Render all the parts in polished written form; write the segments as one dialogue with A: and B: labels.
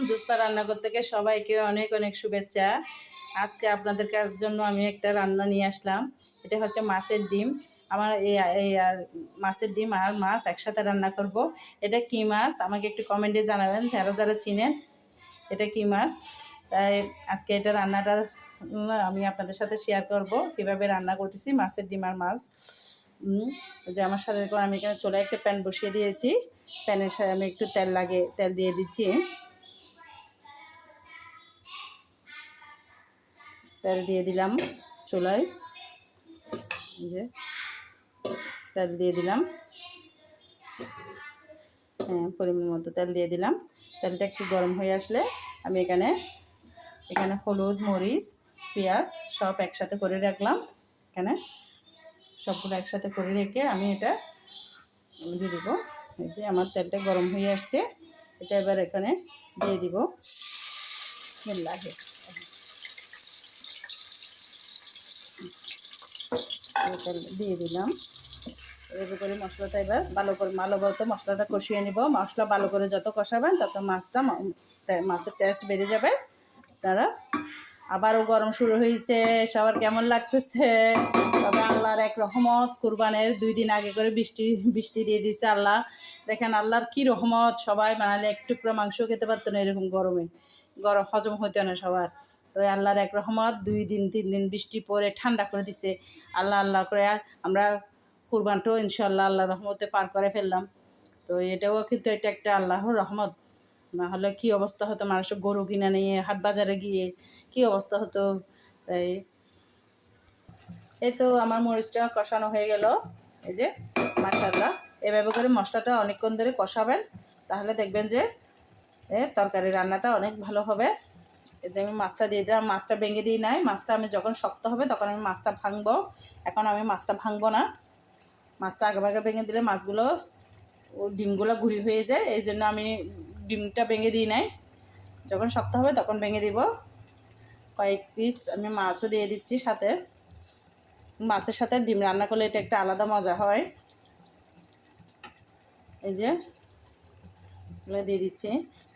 A: জোস্তা রান্নাঘর থেকে সবাইকে অনেক অনেক শুভেচ্ছা। আজকে আপনাদের জন্য আমি একটা রান্না নিয়ে আসলাম। এটা হচ্ছে মাছের ডিম। আমার এই আর মাছের ডিম আর মাছ একসাথে রান্না করব। এটা কি মাছ আমাকে একটু কমেন্টে জানাবেন যারা যারা চিনেন এটা কি মাছ। তাই আজকে এটা রান্নাটা আমি আপনাদের সাথে শেয়ার করব কীভাবে রান্না করতেছি মাছের ডিম আর মাছ। যে আমার সাথে আমি এখানে চুলায় একটা প্যান বসিয়ে দিয়েছি। প্যানের সাথে আমি একটু তেল দিয়ে দিচ্ছি। তেল দিয়ে দিলাম চুলায়, যে তেল দিয়ে দিলাম, হ্যাঁ পরিমাণ মতো তেল দিয়ে দিলাম। তেলটা একটু গরম হয়ে আসলে আমি এখানে হলুদ, মরিচ, পেঁয়াজ সব একসাথে করে রাখলাম। এখানে সবগুলো একসাথে করে রেখে আমি এটা দিয়ে দিব। এই যে আমার তেলটা গরম হয়ে আসছে, এটা এবার এখানে দিয়ে দিব। লাগে দিয়ে দিলাম। এভাবে করে মশলাটা এবার ভালো করে মশলাটা কষিয়ে নিব। মশলা ভালো করে যত কষাবেন তত মাছের টেস্ট বেড়ে যাবে। আপনারা আবারও গরম শুরু হয়েছে, সবার কেমন লাগতেছে? তবে আল্লাহর এক রহমত, কুরবানের 2 দিন আগে করে বৃষ্টি দিয়ে দিয়েছে আল্লাহ। দেখেন আল্লাহর কি রহমত, সবাই বানালে এক টুকরো মাংস খেতে পারতো না এরকম গরমে, গরম হজম হইতো না সবার। তো আল্লাহর এক রহমত 2 দিন 3 দিন বৃষ্টি পরে ঠান্ডা করে দিছে আল্লাহ করে আমরা কুরবানটাও ইনশাল্লাহ আল্লাহ রহমতে পার করে ফেললাম। তো এটাও কিন্তু এটা একটা আল্লাহর রহমত। না হলে কী অবস্থা হতো, মানুষের গরু কিনে নিয়ে হাট বাজারে গিয়ে কী অবস্থা হতো। এই তো আমার মরিচটা কষানো হয়ে গেল। এই যে মাশাআল্লাহ, এভাবে করে মশলাটা অনেকক্ষণ ধরে কষাবেন, তাহলে দেখবেন যে তরকারি রান্নাটা অনেক ভালো হবে। এই যে আমি মাছটা দিয়ে দিলাম, মাছটা ভেঙে দিই নাই। মাছটা আমি যখন শক্ত হবে তখন আমি মাছটা ভাঙবো, এখন আমি মাছটা ভাঙবো না। মাছটা আগে ভেঙে দিলে মাছগুলো ডিমগুলো ঘুরি হয়ে যায়, এই জন্য আমি ডিমটা ভেঙে দিই নাই। যখন শক্ত হবে তখন ভেঙে দিব। কয়েক পিস আমি মাছও দিয়ে দিচ্ছি সাথে। মাছের সাথে ডিম রান্না করলে এটা একটা আলাদা মজা হয়। এই যে দিয়ে দিচ্ছি।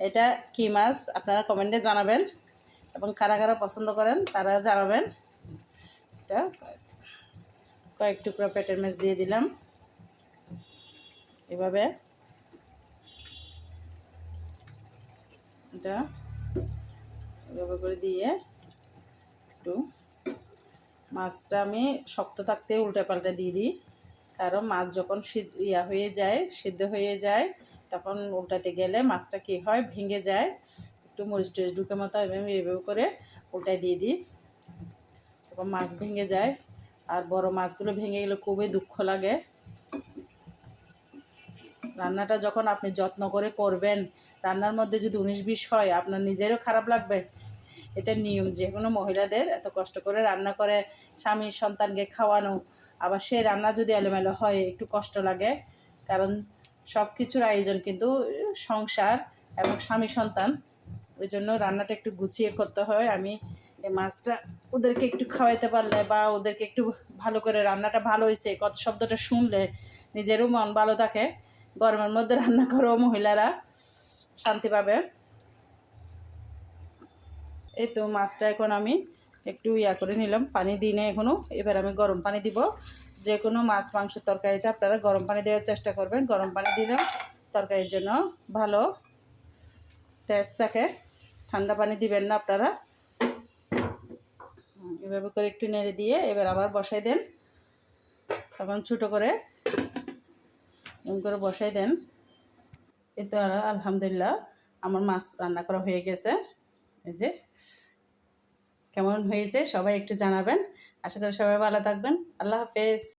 A: এটা কি মাছ আপনারা কমেন্টে জানাবেন, এবং কারা কারা পছন্দ করেন তারা জানাবেন। এটা কয়েক টুকরো পেটের মাছ দিয়ে দিলাম। এভাবে এটা এভাবে করে দিয়ে একটু মাছটা আমি শক্ত থাকতে উল্টে পাল্টে দিয়ে দিই, কারণ মাছ যখন সিদ্ধ হয়ে যায় তখন উল্টাতে গেলে মাছটা কী হয়, ভেঙে যায়। একটু মরিচ টরিচ ঢুকে মতো আমি এভাবে করে উল্টাই দিয়ে দিই, তখন মাছ ভেঙে যায়। আর বড় মাছগুলো ভেঙে গেলে খুবই দুঃখ লাগে। রান্নাটা যখন আপনি যত্ন করে করবেন, রান্নার মধ্যে যদি 19-20 হয় আপনার নিজেরও খারাপ লাগবে। এটা নিয়ম, যে কোনো মহিলাদের এত কষ্ট করে রান্না করে স্বামী সন্তানকে খাওয়ানো, আবার সেই রান্না যদি এলোমেলো হয় একটু কষ্ট লাগে। কারণ সব কিছুর আয়োজন কিন্তু সংসার এবং স্বামী সন্তান, ওই জন্য রান্নাটা একটু গুছিয়ে করতে হয়। আমি এই মাছটা ওদেরকে একটু খাওয়াইতে পারলে বা ওদেরকে একটু ভালো করে রান্নাটা ভালো হয়েছে কত শব্দটা শুনলে নিজেরও মন ভালো থাকে। গরমের মধ্যে রান্না করো মহিলারা শান্তি পাবে। এই তো মাছটা এখন আমি একটু করে নিলাম, পানি দিই না এখনও। এবার আমি গরম পানি দিব। যে কোনো মাছ মাংসের তরকারিতে আপনারা গরম পানি দেওয়ার চেষ্টা করবেন। গরম পানি দিলেও তরকারির জন্য ভালো টেস্ট থাকে, ঠান্ডা পানি দিবেন না আপনারা। এভাবে করে একটু নেড়ে দিয়ে এবার আবার বসাই দেন, তখন ছোটো করে বসাই দেন। এই তো আলহামদুলিল্লাহ আমার মাছ রান্না করা হয়ে গেছে। এই যে কেমন হয়েছে সবাই একটু জানাবেন। আশা করি সবাই ভালো থাকবেন। আল্লাহ হাফেজ।